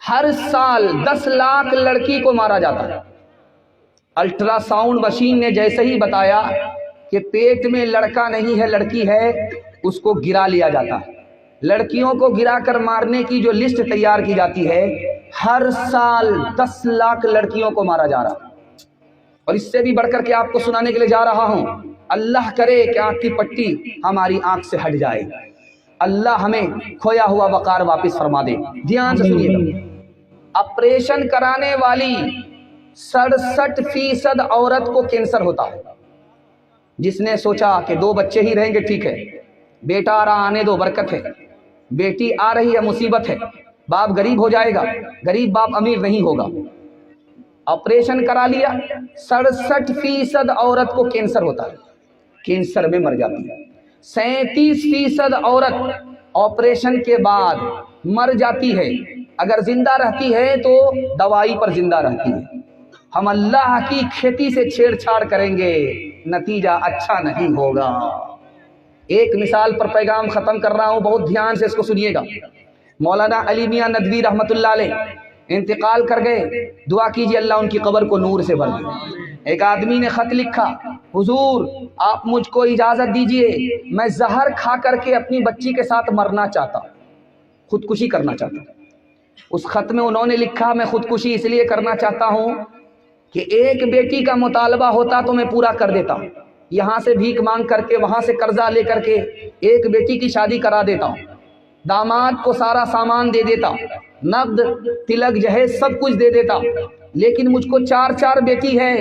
ہر سال 10 لاکھ لڑکی کو مارا جاتا ہے۔ الٹرا ساؤنڈ مشین نے جیسے ہی بتایا کہ پیٹ میں لڑکا نہیں ہے لڑکی ہے، اس کو گرا لیا جاتا ہے۔ لڑکیوں کو گرا کر مارنے کی جو لسٹ تیار کی جاتی ہے، ہر سال 10 لاکھ لڑکیوں کو مارا جا رہا ہے۔ اور اس سے بھی بڑھ کر کے آپ کو سنانے کے لیے جا رہا ہوں، اللہ کرے کہ آنکھ کی پٹی ہماری آنکھ سے ہٹ جائے، اللہ ہمیں کھویا ہوا وقار واپس فرما دے۔ دھیان سے سنیے گا، آپریشن کرانے والی 67% عورت کو کینسر ہوتا ہے۔ جس نے سوچا کہ 2 بچے ہی رہیں گے ٹھیک ہے، بیٹا آ رہا آنے دو برکت ہے، بیٹی آ رہی ہے مصیبت ہے، باپ غریب ہو جائے گا، غریب باپ امیر نہیں ہوگا، آپریشن کرا لیا، 67% عورت کو کینسر ہوتا ہے، کینسر میں مر جاتی ہے۔ 37% عورت آپریشن کے بعد مر جاتی ہے، اگر زندہ رہتی ہے تو دوائی پر زندہ رہتی ہے۔ ہم اللہ کی کھیتی سے چھیڑ چھاڑ کریں گے، نتیجہ اچھا نہیں ہوگا۔ ایک مثال پر پیغام ختم کر رہا ہوں، بہت دھیان سے اس کو سنیے گا۔ مولانا علی میاں ندوی رحمت اللہ علیہ انتقال کر گئے، دعا کیجیے اللہ ان کی قبر کو نور سے بھر دے۔ ایک آدمی نے خط لکھا، حضور آپ مجھ کو اجازت دیجئے، میں زہر کھا کر کے اپنی بچی کے ساتھ مرنا چاہتا ہوں، خودکشی کرنا چاہتا ہوں۔ اس خط میں انہوں نے لکھا، میں خودکشی اس لیے کرنا چاہتا ہوں کہ ایک بیٹی کا مطالبہ ہوتا تو میں پورا کر دیتا ہوں، یہاں سے بھیک مانگ کر کے وہاں سے قرضہ لے کر کے ایک بیٹی کی شادی کرا دیتا ہوں، داماد کو سارا سامان دے دیتا، نقد تلک جہیز سب کچھ دے دیتا، لیکن مجھ کو 4 بیٹی ہے،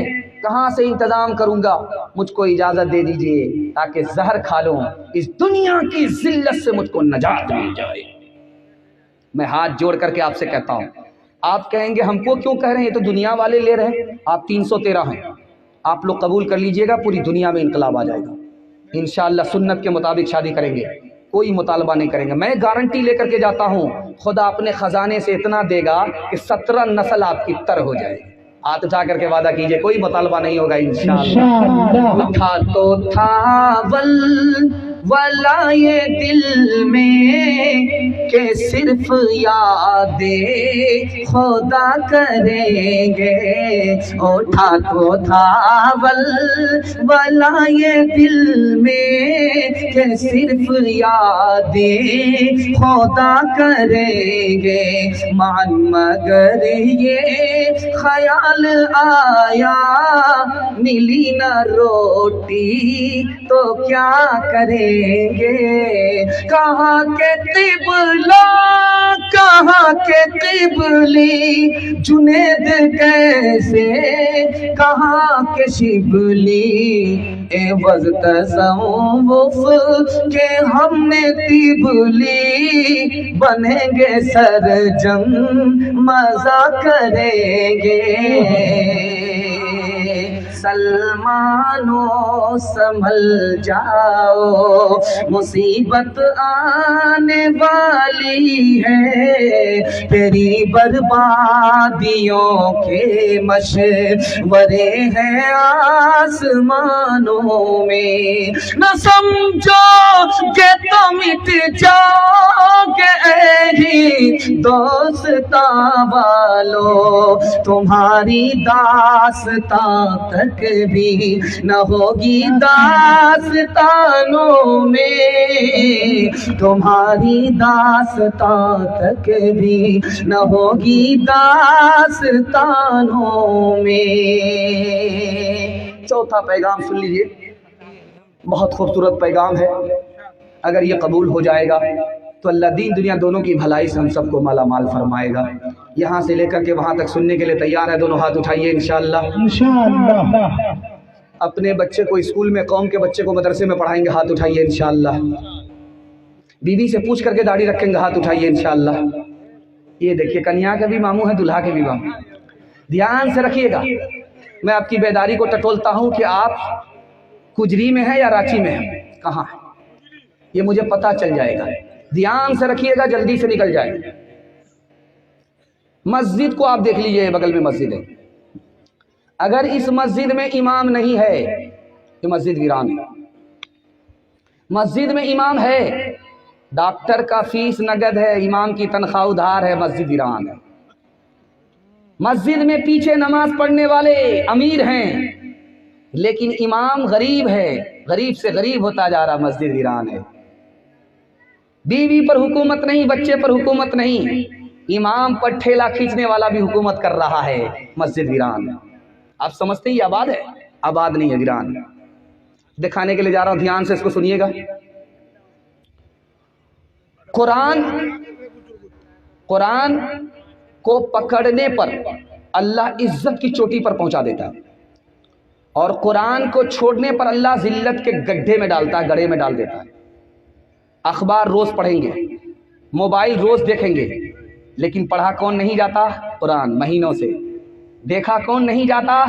کہاں سے انتظام کروں گا؟ مجھ کو اجازت دے دیجئے تاکہ زہر کھا لوں، اس دنیا کی ذلت سے مجھ کو نجات مل جائے۔ میں ہاتھ جوڑ کر کے آپ سے کہتا ہوں، آپ کہیں گے ہم کو کیوں کہہ رہے ہیں، یہ تو دنیا والے لے رہے ہیں، آپ 313 ہیں، آپ لوگ قبول کر لیجئے گا، پوری دنیا میں انقلاب آ جائے گا، انشاءاللہ سنت کے مطابق شادی کریں گے، کوئی مطالبہ نہیں کریں گے۔ میں گارنٹی لے کر کے جاتا ہوں، خدا اپنے خزانے سے اتنا دے گا کہ 17 نسل آپ کی تر ہو جائے گی۔ ہاتھ اٹھا کر کے وعدہ کیجئے، کوئی مطالبہ نہیں ہوگا انشاءاللہ۔ اٹھا تو تھا ولائے دل میں کہ صرف یاد خدا کریں گے، اٹھا تو تھا ولائے دل میں کہ صرف یاد خدا کریں گے، مگر یہ خیال آیا ملی نہ روٹی تو کیا کریں گے، کہاں کے قبلہ کہاں کے قبلی جنید کیسے، کہاں کے شبلی عوض تصوف کہ ہم نے قبلی بنیں گے سرجم مزہ کریں گے۔ سلمانو سنبھل جاؤ مصیبت آنے والی ہے، تیری بربادیوں کے مشورے ہیں آسمانوں میں، نہ سمجھو کہ تم مٹ جاؤ گے اے ہی دوستاں والو، تمہاری داستاں تک بھی نہ ہوگی داستانوں میں، تمہاری داستاں تک بھی نہ ہوگی داستانوں میں۔ چوتھا پیغام سن لیجئے، بہت خوبصورت پیغام ہے، اگر یہ قبول ہو جائے گا تو اللہ دین دنیا دونوں کی بھلائی سے ہم سب کو مالا مال فرمائے گا۔ یہاں سے لے کر کے وہاں تک سننے کے لیے تیار ہے؟ دونوں ہاتھ اٹھائیے انشاءاللہ۔ انشاءاللہ اپنے بچے کو اسکول میں، قوم کے بچے کو مدرسے میں پڑھائیں گے؟ ہاتھ اٹھائیے انشاءاللہ۔ بیوی سے پوچھ کر کے داڑھی رکھیں گے؟ ہاتھ اٹھائیے انشاءاللہ۔ یہ دیکھیے، کنیا کے بھی ماموں ہیں، دلہا کے بھی ماموں۔ دھیان سے رکھیے گا، میں آپ کی بیداری کو ٹٹولتا ہوں کہ آپ کجری میں ہیں یا راچی میں ہیں، کہاں ہیں یہ مجھے پتا چل جائے گا۔ دھیان سے رکھیے گا، جلدی سے نکل جائے۔ مسجد کو آپ دیکھ لیجئے، بغل میں مسجد ہے، اگر اس مسجد میں امام نہیں ہے یہ مسجد ویران ہے۔ مسجد میں امام ہے، ڈاکٹر کا فیس نگد ہے، امام کی تنخواہ ادھار ہے، مسجد ویران ہے۔ مسجد میں پیچھے نماز پڑھنے والے امیر ہیں لیکن امام غریب ہے، غریب سے غریب ہوتا جا رہا، مسجد ویران ہے۔ بیوی پر حکومت نہیں، بچے پر حکومت نہیں، امام پر ٹھیلا کھینچنے والا بھی حکومت کر رہا ہے، مسجد ویران ہے۔ آپ سمجھتے ہیں یہ آباد ہے؟ آباد نہیں ہے، ویران۔ دکھانے کے لیے جا رہا ہوں، دھیان سے اس کو سنیے گا۔ قرآن کو پکڑنے پر اللہ عزت کی چوٹی پر پہنچا دیتا ہے، اور قرآن کو چھوڑنے پر اللہ ذلت کے گڈھے میں ڈالتا ہے، گڑھے میں ڈال دیتا ہے۔ اخبار روز پڑھیں گے، موبائل روز دیکھیں گے، لیکن پڑھا کون نہیں جاتا؟ قرآن، مہینوں سے۔ دیکھا کون نہیں جاتا؟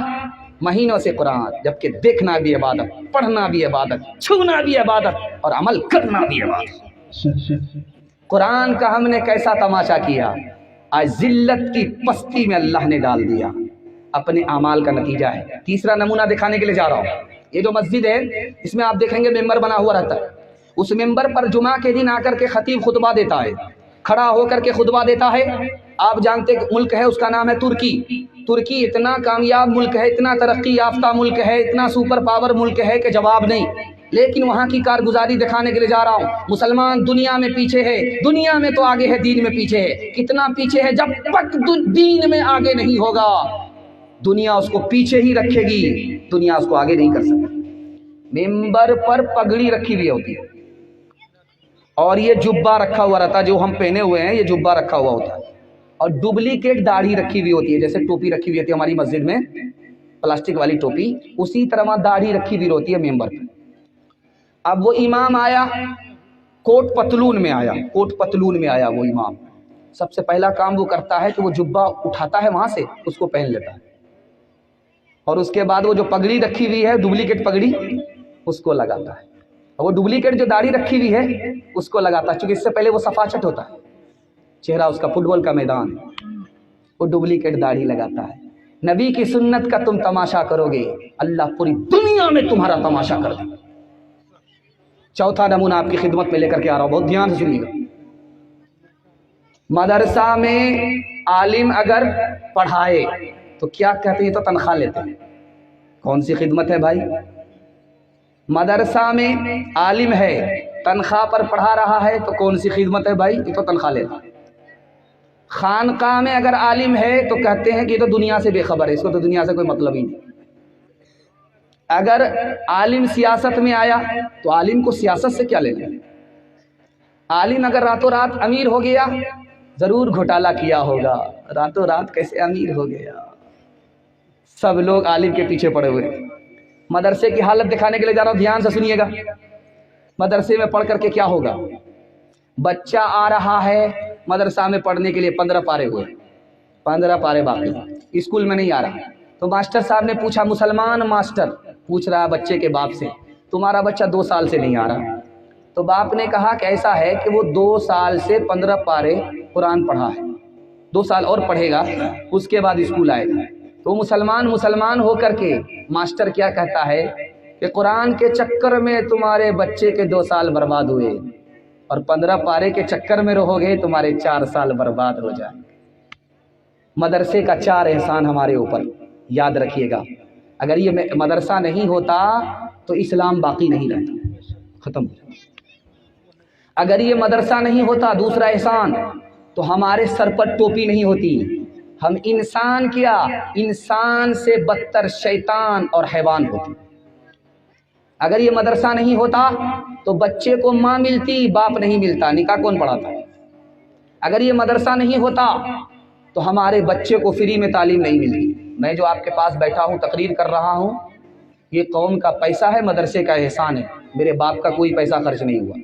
مہینوں سے قرآن، جبکہ دیکھنا بھی عبادت، پڑھنا بھی عبادت، چھونا بھی عبادت اور عمل کرنا بھی عبادت۔ قرآن کا ہم نے کیسا تماشا کیا، آج ذلت کی پستی میں اللہ نے ڈال دیا، اپنے اعمال کا نتیجہ ہے۔ تیسرا نمونہ دکھانے کے لیے جا رہا ہوں۔ یہ جو مسجد ہے اس میں آپ دیکھیں گے ممبر بنا ہوا رہتا ہے، اس ممبر پر جمعہ کے دن آ کر کے خطیب خطبہ دیتا ہے، کھڑا ہو کر کے خطبہ دیتا ہے۔ آپ جانتے کہ ملک ہے، اس کا نام ہے ترکی۔ ترکی اتنا کامیاب ملک ہے، اتنا ترقی یافتہ ملک ہے، اتنا سپر پاور ملک ہے کہ جواب نہیں، لیکن وہاں کی کارگزاری دکھانے کے لیے جا رہا ہوں۔ مسلمان دنیا میں پیچھے ہے، دنیا میں تو آگے ہے، دین میں پیچھے ہے۔ کتنا پیچھے ہے؟ جب تک دین میں آگے نہیں ہوگا دنیا اس کو پیچھے ہی رکھے گی، دنیا اس کو آگے نہیں کر سکتی۔ ممبر پر پگڑی رکھی ہوئی ہوتی ہے اور یہ جبہ رکھا ہوا رہتا ہے، جو ہم پہنے ہوئے ہیں یہ جبہ رکھا ہوا ہوتا ہے، اور ڈپلیکیٹ داڑھی رکھی ہوئی ہوتی ہے، جیسے ٹوپی رکھی ہوئی ہوتی ہے ہماری مسجد میں پلاسٹک والی ٹوپی، اسی طرح وہاں داڑھی رکھی ہوئی ہوتی ہے ممبر پہ۔ اب وہ امام آیا، کوٹ پتلون میں آیا، کوٹ پتلون میں آیا وہ امام، سب سے پہلا کام وہ کرتا ہے کہ وہ جبہ اٹھاتا ہے وہاں سے، اس کو پہن لیتا ہے، اور اس کے بعد وہ جو پگڑی رکھی ہوئی ہے ڈپلیکیٹ پگڑی اس کو لگاتا ہے، اور وہ ڈپلیکیٹ جو داڑھی رکھی ہوئی ہے اس کو لگاتا ہے، چونکہ اس سے پہلے وہ صفاچٹ ہوتا ہے، چہرہ اس کا فٹ بال کا میدان، وہ ڈپلیکیٹ داڑھی لگاتا ہے۔ نبی کی سنت کا تم تماشا کرو گے، اللہ پوری دنیا میں تمہارا تماشا کر دے۔ چوتھا نمونہ آپ کی خدمت میں لے کر کے آ رہا ہوں، بہت دھیان سے سنیے گا۔ مدرسہ میں عالم اگر پڑھائے تو کیا کہتے ہیں؟ تو تنخواہ لیتے ہیں۔ کون سی خدمت ہے بھائی؟ مدرسہ میں عالم ہے، تنخواہ پر پڑھا رہا ہے تو کون سی خدمت ہے بھائی؟ یہ تو تنخواہ لیتا ہے۔ خانقاہ میں اگر عالم ہے تو کہتے ہیں کہ یہ تو دنیا سے بے خبر ہے، اس کو تو دنیا سے کوئی مطلب ہی نہیں۔ اگر عالم سیاست میں آیا تو عالم کو سیاست سے کیا لینا ہے؟ عالم اگر راتوں رات امیر ہو گیا، ضرور گھوٹالہ کیا ہوگا، راتوں رات کیسے امیر ہو گیا؟ سب لوگ عالم کے پیچھے پڑے ہوئے ہیں۔ مدرسے کی حالت دکھانے کے لیے جا رہا ہوں، دھیان سے سنیے گا۔ مدرسے میں پڑھ کر کے کیا ہوگا؟ بچہ آ رہا ہے مدرسہ میں پڑھنے کے لیے، 15 پارے ہوئے، 15 پارے باقی، اسکول میں نہیں آ رہا، تو ماسٹر صاحب نے پوچھا، مسلمان ماسٹر پوچھ رہا بچے کے باپ سے، تمہارا بچہ 2 سال سے نہیں آ رہا، تو باپ نے کہا کہ ایسا ہے کہ وہ 2 سال سے 15 پارے قرآن پڑھا ہے، 2 سال اور پڑھے گا، اس کے بعد اسکول آئے گا۔ تو مسلمان ہو کر کے ماسٹر کیا کہتا ہے کہ قرآن کے چکر میں تمہارے بچے کے 2 سال برباد ہوئے، اور 15 پارے کے چکر میں رہو گے تمہارے 4 سال برباد ہو جائیں۔ مدرسے کا 4 احسان ہمارے اوپر یاد رکھیے گا۔ اگر یہ مدرسہ نہیں ہوتا تو اسلام باقی نہیں رہتا، ختم ہو جائے۔ اگر یہ مدرسہ نہیں ہوتا، دوسرا احسان، تو ہمارے سر پر ٹوپی نہیں ہوتی، ہم انسان کیا، انسان سے بدتر شیطان اور حیوان ہوتے۔ اگر یہ مدرسہ نہیں ہوتا تو بچے کو ماں ملتی، باپ نہیں ملتا، نکاح کون پڑھاتا؟ اگر یہ مدرسہ نہیں ہوتا تو ہمارے بچے کو فری میں تعلیم نہیں ملتی۔ میں جو آپ کے پاس بیٹھا ہوں تقریر کر رہا ہوں، یہ قوم کا پیسہ ہے، مدرسے کا احسان ہے، میرے باپ کا کوئی پیسہ خرچ نہیں ہوا۔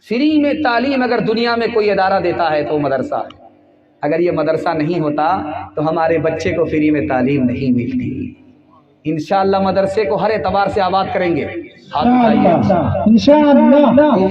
فری میں تعلیم اگر دنیا میں کوئی ادارہ دیتا ہے تو مدرسہ ہے۔ اگر یہ مدرسہ نہیں ہوتا تو ہمارے بچے کو فری میں تعلیم نہیں ملتی۔ انشاءاللہ مدرسے کو ہر اعتبار سے آباد کریں گے، ہاتھ اٹھائیے انشاءاللہ۔